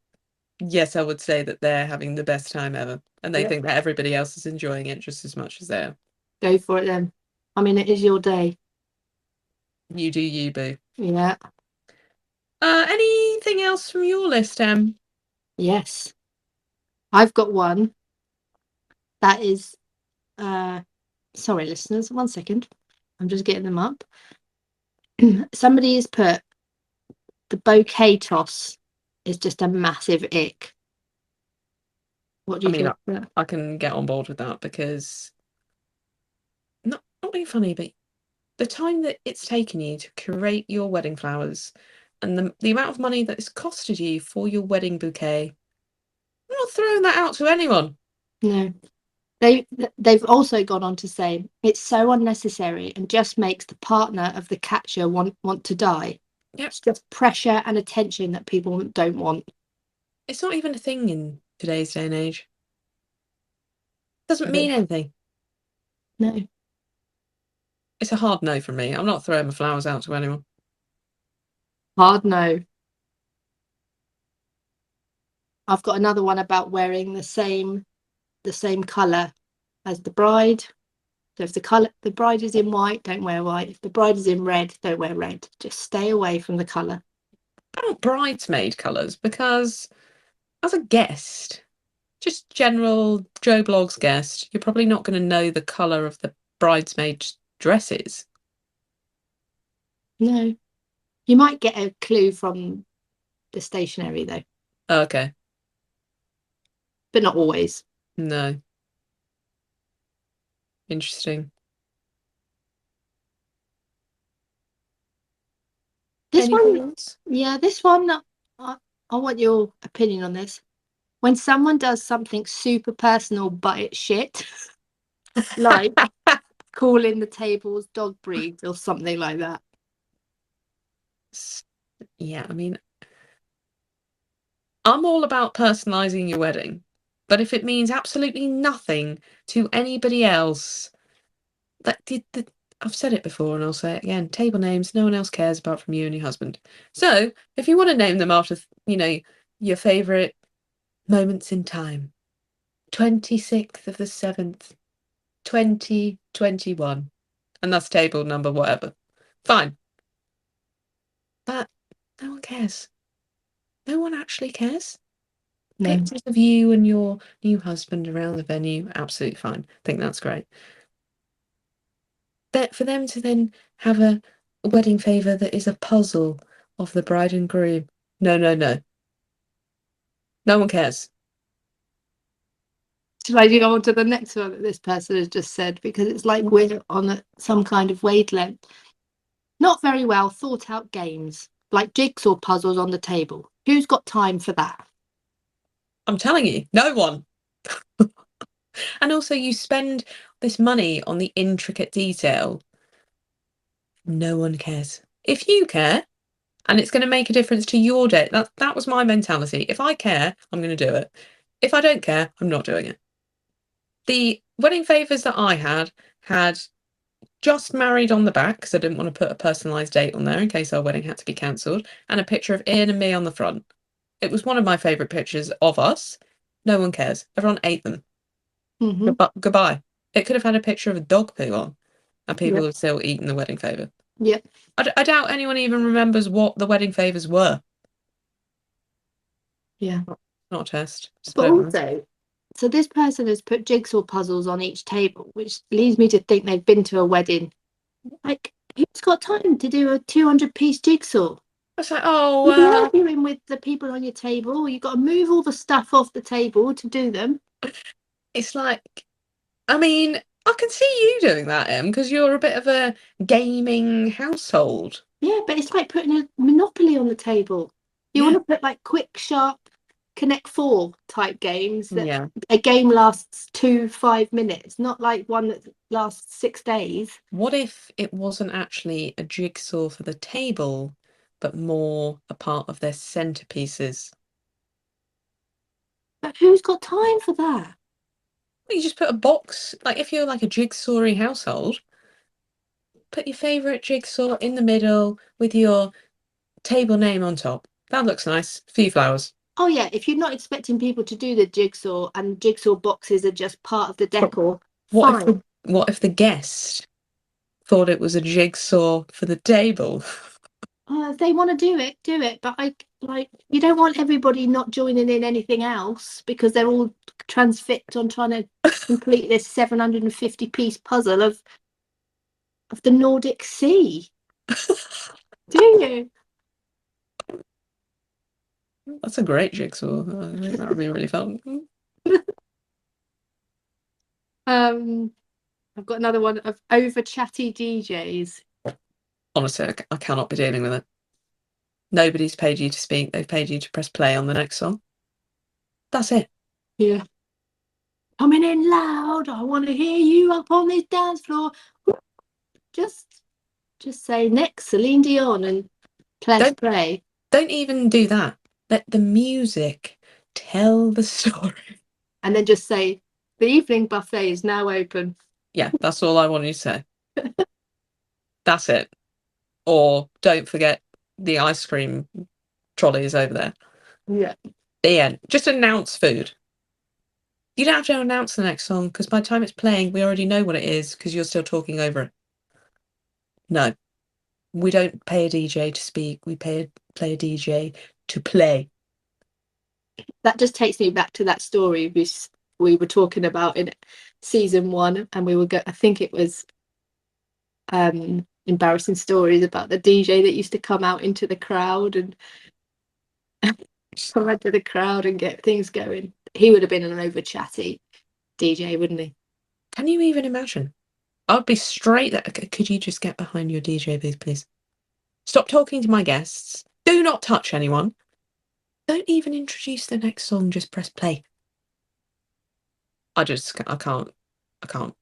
yes, I would say that they're having the best time ever. And they Yep. think that everybody else is enjoying it just as much as they are. Go for it then. I mean, it is your day. You do you, boo. Yeah. Anything else from your list, Em? Yes. I've got one that is, sorry, listeners, 1 second. I'm just getting them up. Somebody has put the bouquet toss is just a massive ick. What do I you mean, think of that? I can get on board with that because not being funny, but the time that it's taken you to curate your wedding flowers and the amount of money that it's costed you for your wedding bouquet, I'm not throwing that out to anyone. No. They've also gone on to say it's so unnecessary and just makes the partner of the catcher want to die. Yep. It's just pressure and attention that people don't want. It's not even a thing in today's day and age. Doesn't No. mean anything. No. It's a hard no from me. I'm not throwing my flowers out to anyone. Hard no. I've got another one about wearing the same colour as the bride. So if the bride is in white, don't wear white. If the bride is in red, don't wear red. Just stay away from the colour. I want bridesmaid colours because as a guest, just general Joe Blogs guest, you're probably not going to know the colour of the bridesmaid dresses. No. You might get a clue from the stationery though, Okay, but not always. no. Interesting. This Anything one, else? yeah, this one, I want your opinion on this. When someone does something super personal but it's shit, like calling the tables dog breeds or something like that. Yeah, I mean, I'm all about personalizing your wedding, but if it means absolutely nothing to anybody else, that did the I've said it before and I'll say it again. Table names, no one else cares apart from you and your husband. So if you want to name them after, your favourite moments in time, 26th of the 7th, 2021, and that's table number whatever. Fine. But no one cares. No one actually cares. No. Pictures of you and your new husband around the venue, absolutely fine. I think that's great. But for them to then have a wedding favour that is a puzzle of the bride and groom, no, no, no. No one cares. Should I go on to the next one that this person has just said? Because it's like we're on some kind of wavelength. Not very well thought out games, like jigsaw puzzles on the table. Who's got time for that? I'm telling you, no one. And also, you spend this money on the intricate detail. No one cares. If you care, and it's going to make a difference to your day, that was my mentality. If I care, I'm going to do it. If I don't care, I'm not doing it. The wedding favours that I had just married on the back because I didn't want to put a personalised date on there in case our wedding had to be cancelled, and a picture of Ian and me on the front. It was one of my favourite pictures of us. No one cares. Everyone ate them. Mm-hmm. Goodbye. It could have had a picture of a dog poo on, and people Yep. would have still eaten the wedding favour. Yep. I doubt anyone even remembers what the wedding favours were. Yeah. Not a test. Just But put it on. also, so this person has put jigsaw puzzles on each table, which leads me to think they've been to a wedding. Like, who's got time to do a 200-piece jigsaw? It's like, You'll be arguing with the people on your table. You've got to move all the stuff off the table to do them. it's like, I mean, I can see you doing that, Em, because you're a bit of a gaming household. Yeah, but it's like putting a Monopoly on the table. You want Yeah. to put like quick, sharp, Connect Four type games that Yeah. a game lasts 5 minutes, not like one that lasts 6 days. What if it wasn't actually a jigsaw for the table, but more a part of their centerpieces? But who's got time for that? You just put a box, like if you're like a jigsawy household, put your favourite jigsaw in the middle with your table name on top. That looks nice. Few flowers. Oh yeah, if you're not expecting people to do the jigsaw and jigsaw boxes are just part of the But decor, what if fine. the guest thought it was a jigsaw for the table? If they want to do it, do it. But I like you don't want everybody not joining in anything else because they're all transfixed on trying to complete this 750-piece puzzle of the Nordic Sea. Do you? That's a great jigsaw. I think that would be really fun. Um, I've got another one of over chatty DJs. Honestly, I cannot be dealing with it. Nobody's paid you to speak. They've paid you to press play on the next song. That's it. Yeah. Coming in loud. I want to hear you up on this dance floor. Just say next Celine Dion and press Don't play. don't even do that. Let the music tell the story. And then just say the evening buffet is now open. Yeah, that's all I want you to say. That's it. Or don't forget the ice cream trolley is over there. Yeah. The end. Just announce food. You don't have to announce the next song because by the time it's playing, we already know what it is because you're still talking over it. No, we don't pay a DJ to speak. We play a DJ to play. That just takes me back to that story we were talking about in season 1, and we were I think it was embarrassing stories about the DJ that used to come out into the crowd and come into the crowd and get things going. He would have been an over chatty DJ, wouldn't he? Can you even imagine? I'd be straight there. Could you just get behind your DJ booth, please? Stop talking to my guests. Do not touch anyone. Don't even introduce the next song. Just press play. I can't. I can't.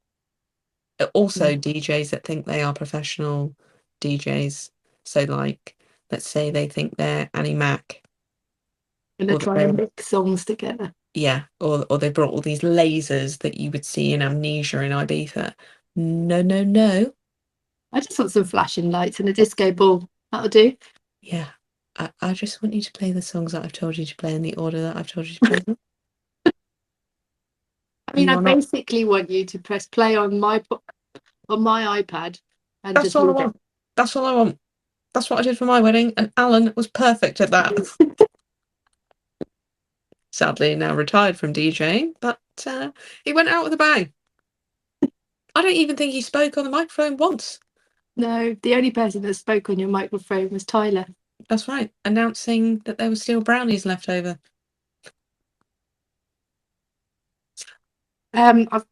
Also, Mm. DJs that think they are professional DJs. So, like, let's say they think they're Annie Mac, And they're or trying to they're mix songs together. yeah, or they brought all these lasers that you would see in Amnesia in Ibiza. No, no, no. I just want some flashing lights and a disco ball. That'll do. Yeah, I just want you to play the songs that I've told you to play in the order that I've told you to play them. I mean, You I are not. basically want you to press play on my iPad and That's just all I leave it. want. That's all I want. That's what I did for my wedding, and Alan was perfect at that. Sadly, now retired from DJing, but he went out with a bang. I don't even think he spoke on the microphone once. No, the only person that spoke on your microphone was Tyler. That's right, announcing that there were still brownies left over. I've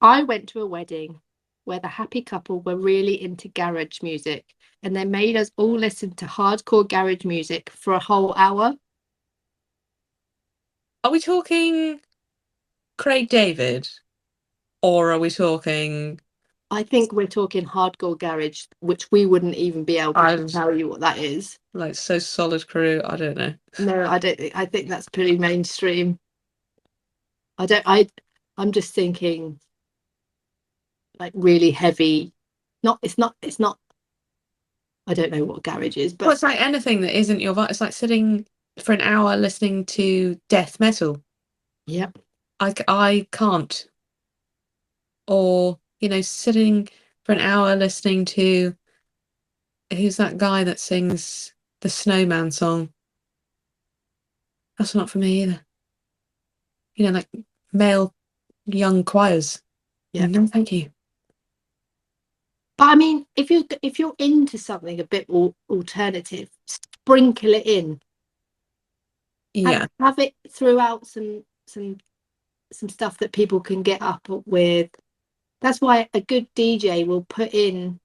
I went to a wedding where the happy couple were really into garage music and they made us all listen to hardcore garage music for a whole hour. Are we talking Craig David, or are we talking? I think we're talking hardcore garage, which we wouldn't even be able I to was tell you what that is. like so solid crew. I don't know. No, I don't think, I think that's pretty mainstream. I don't, I, I'm just thinking like really heavy. It's not, I don't know what garage is, Well, but it's like anything that isn't your vibe. It's like sitting for an hour listening to death metal. yeah. I can't. Or, sitting for an hour listening to who's that guy that sings the Snowman song? That's not for me either. Like male young choirs. Yeah. No, thank you. But I mean, if you're into something a bit more alternative, sprinkle it in. Yeah. Have it throughout some stuff that people can get up with. That's why a good DJ will put in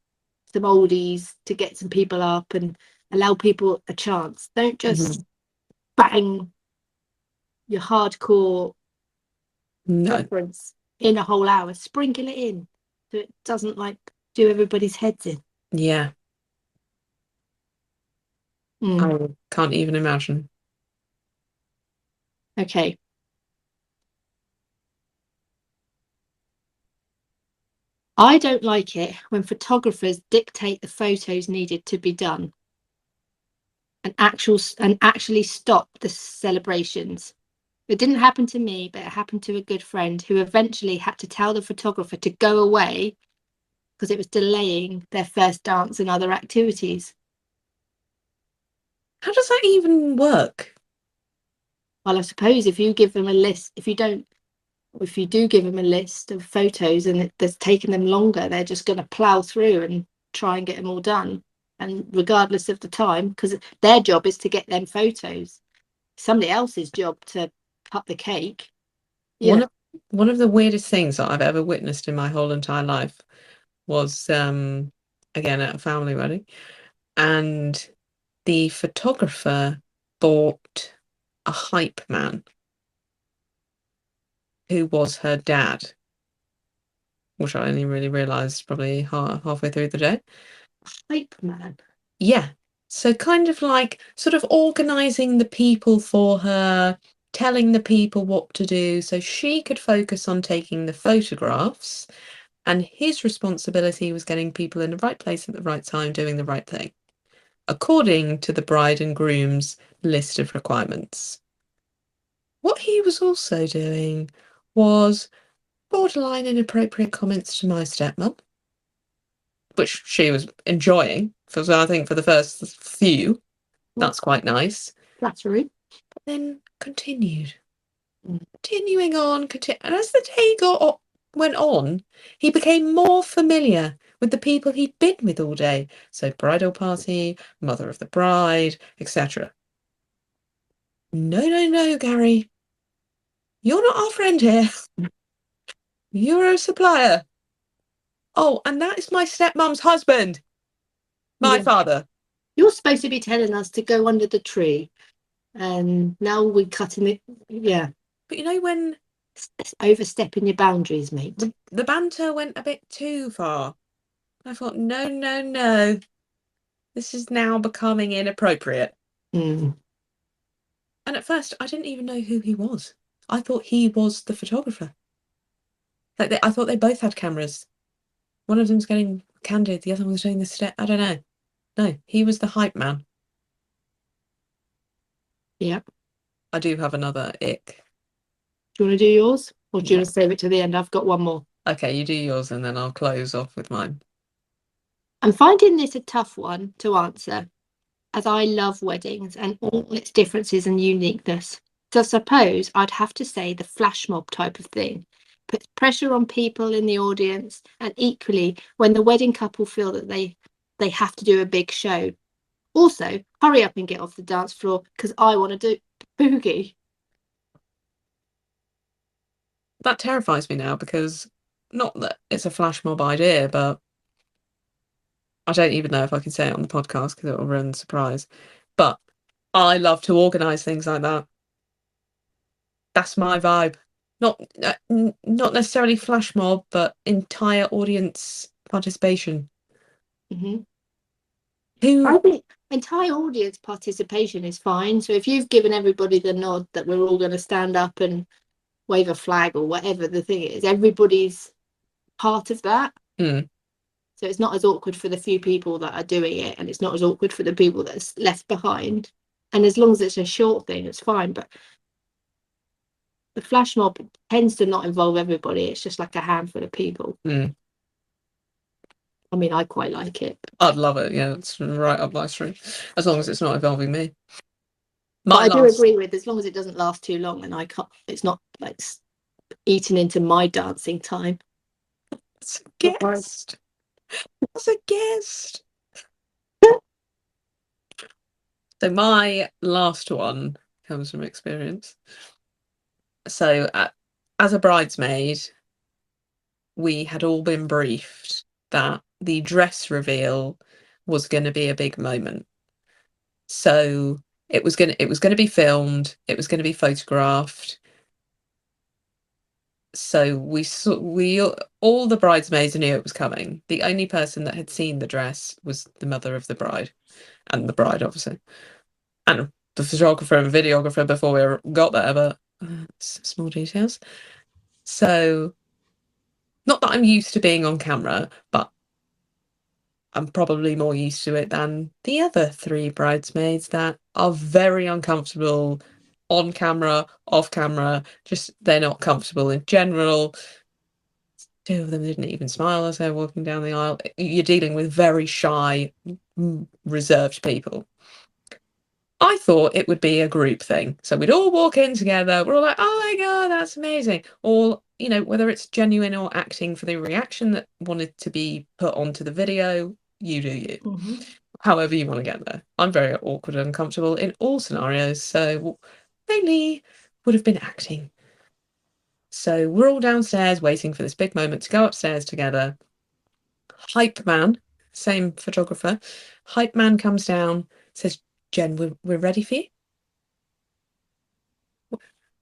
some oldies to get some people up and allow people a chance. Don't just Mhm. bang your hardcore No. preference in a whole hour. Sprinkle it in so it doesn't like do everybody's heads in. Yeah. Mm, I can't even imagine. okay. I don't like it when photographers dictate the photos needed to be done and actually stop the celebrations. It didn't happen to me, but it happened to a good friend who eventually had to tell the photographer to go away because it was delaying their first dance and other activities. How does that even work? Well, I suppose if you give them a list, if you do give them a list of photos and that's taken them longer, they're just going to plow through and try and get them all done. And regardless of the time, because their job is to get them photos, somebody else's job to cut the cake. You One know, of one of the weirdest things that I've ever witnessed in my whole entire life was again at a family wedding, and the photographer bought a hype man who was her dad, which I only really realised probably halfway through the day. hype man. Yeah. So kind of like sort of organising the people for her, telling the people what to do so she could focus on taking the photographs, and his responsibility was getting people in the right place at the right time, doing the right thing, according to the bride and groom's list of requirements. What he was also doing was borderline inappropriate comments to my stepmom, which she was enjoying. For I think for the first few, Well, that's quite nice. flattery. But then continued, Mm. continuing on, and as the day went on, he became more familiar with the people he'd been with all day. So bridal party, mother of the bride, etc. No, no, no, Gary, you're not our friend here. You're a supplier. Oh, and that is my stepmom's husband, my Yeah. father. You're supposed to be telling us to go under the tree, and now we're cutting it. Yeah, But you know when it's overstepping your boundaries, mate. the banter went a bit too far, I thought, no, no, no, this is now becoming inappropriate. Mm. And at first, I didn't even know who he was. I thought he was the photographer. Like I thought they both had cameras. One of them's getting candid, the other one was doing the step. I don't know. No, he was the hype man. Yeah. I do have another ick. Do you want to do yours, or do you Yeah. want to save it to the end? I've got one more. Okay, you do yours and then I'll close off with mine. I'm finding this a tough one to answer, as I love weddings and all its differences and uniqueness. So I suppose I'd have to say the flash mob type of thing puts pressure on people in the audience, and equally when the wedding couple feel that they have to do a big show. Also, hurry up and get off the dance floor because I want to do boogie. That terrifies me now because not that it's a flash mob idea, but I don't even know if I can say it on the podcast because it will ruin the surprise. But I love to organise things like that. That's my vibe. Not necessarily flash mob, but entire audience participation. Mm-hmm. I Who? think entire audience participation is fine. So if you've given everybody the nod that we're all going to stand up and wave a flag or whatever the thing is, everybody's part of that. Mm, So it's not as awkward for the few people that are doing it, and it's not as awkward for the people that's left behind. And as long as it's a short thing, it's fine. But the flash mob tends to not involve everybody. It's just like a handful of people. mm. I mean, I quite like it. I'd love it. Yeah, it's right up my street. As long as it's not involving me. But My I do last. agree with, as long as it doesn't last too long and I can't, it's not like eating into my dancing time. It's a Not worried. guest. It's a guest. So my last one comes from experience. So as a bridesmaid, we had all been briefed that the dress reveal was going to be a big moment. So it was going to be filmed, it was going to be photographed. So we all the bridesmaids knew it was coming. The only person that had seen the dress was the mother of the bride and the bride, obviously, and the photographer and videographer before we got there. But small details. So not that I'm used to being on camera, but I'm probably more used to it than the other three bridesmaids that are very uncomfortable on camera, off camera, just they're not comfortable in general. Two of them didn't even smile as they were walking down the aisle. You're dealing with very shy, reserved people. I thought it would be a group thing. So we'd all walk in together. We're all like, oh my God, that's amazing. Or, whether it's genuine or acting for the reaction that wanted to be put onto the video, you do you. Mm-hmm. However you want to get there. I'm very awkward and uncomfortable in all scenarios. So mainly would have been acting. So we're all downstairs waiting for this big moment to go upstairs together. Hype man, same photographer. Hype man comes down, says, Jen, we're ready for you.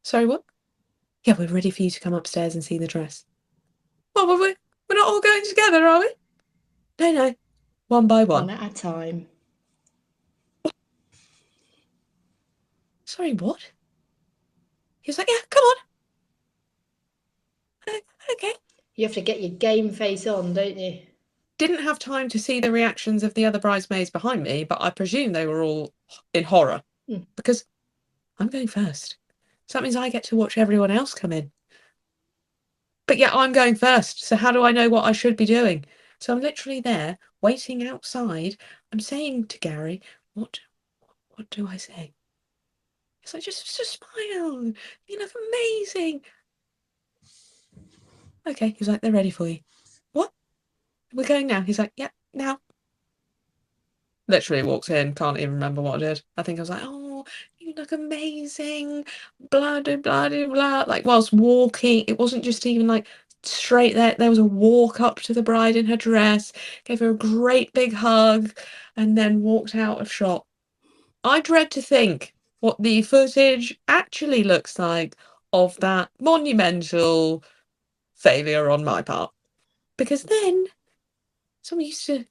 Sorry, what? Yeah, we're ready for you to come upstairs and see the dress. Well, we're not all going together, are we? No, no, one by One one. at a time. Sorry, what? He was like, yeah, come on. Okay. You have to get your game face on, don't you? Didn't have time to see the reactions of the other bridesmaids behind me, but I presume they were all in horror because I'm going first. So that means I get to watch everyone else come in. But yeah, I'm going first. So how do I know what I should be doing? So I'm literally there waiting outside. I'm saying to Gary, what do I say? He's like, just smile. You look amazing. Okay. He's like, they're ready for you. What? We're going now. He's like, yeah, now. Literally walked in, can't even remember what I did. I think I was like, oh, you look amazing. Blah, blah, blah, blah. Like whilst walking, it wasn't just even like straight there. There was a walk up to the bride in her dress, gave her a great big hug, and then walked out of shot. I dread to think what the footage actually looks like of that monumental failure on my part. Because then someone used to,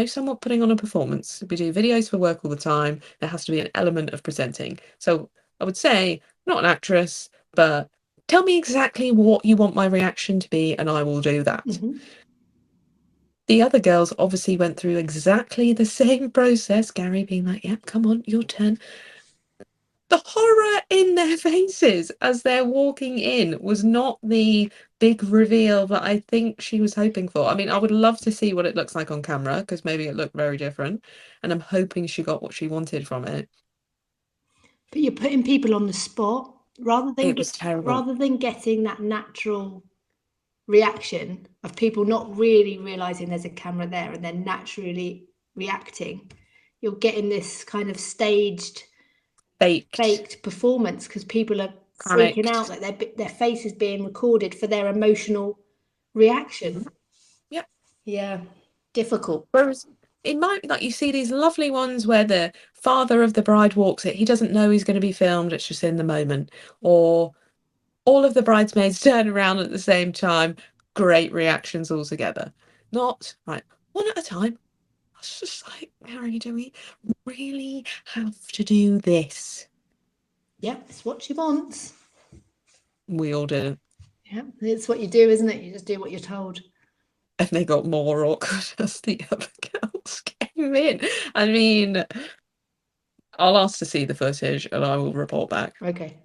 somewhat putting on a performance. We do videos for work all the time. There has to be an element of presenting. So I would say, not an actress, but tell me exactly what you want my reaction to be, and I will do that. Mm-hmm. The other girls obviously went through exactly the same process. Gary being like, "Yep, come on, your turn." The horror in their faces as they're walking in was not the big reveal that I think she was hoping for. I mean, I would love to see what it looks like on camera because maybe it looked very different, and I'm hoping she got what she wanted from it. But you're putting people on the spot It was terrible. rather than getting that natural reaction of people not really realizing there's a camera there and then naturally reacting. You're getting this kind of staged, faked performance because people are freaking out that their face is being recorded for their emotional reaction. Yep. Yeah, difficult. Whereas it might, like, you see these lovely ones where the father of the bride walks it. He doesn't know he's going to be filmed. It's just in the moment. Or all of the bridesmaids turn around at the same time. Great reactions all together. Not right, one at a time. I was just like, Harry, do we really have to do this? Yeah, it's what she wants. We all didn't. Yeah, it's what you do, isn't it? You just do what you're told. And they got more awkward as the other girls came in. I mean, I'll ask to see the footage and I will report back. Okay.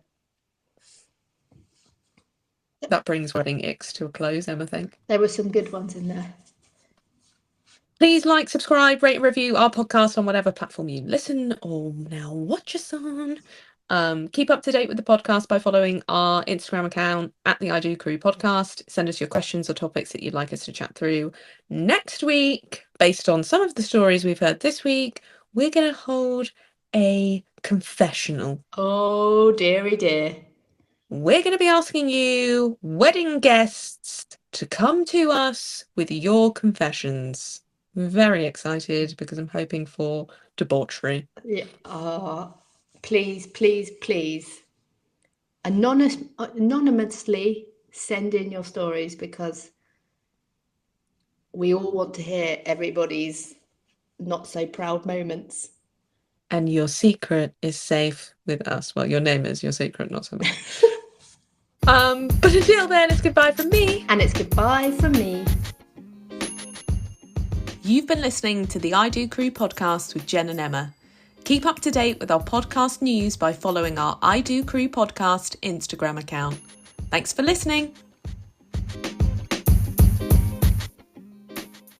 That brings Wedding Icks to a close, Emma, I think. There were some good ones in there. Please like, subscribe, rate, and review our podcast on whatever platform you listen or now watch us on. Keep up to date with the podcast by following our Instagram account at the I Do Crew podcast. Send us your questions or topics that you'd like us to chat through. Next week, based on some of the stories we've heard this week, we're going to hold a confessional. Oh, dearie dear. We're going to be asking you, wedding guests, to come to us with your confessions. I'm very excited because I'm hoping for debauchery. Yeah. Please, please, please. Anonymously send in your stories because we all want to hear everybody's not so proud moments. And your secret is safe with us. Well, your name is your secret, not so much. But until then, it's goodbye from me. And it's goodbye from me. You've been listening to the I Do Crew podcast with Jen and Emma. Keep up to date with our podcast news by following our I Do Crew podcast Instagram account. Thanks for listening.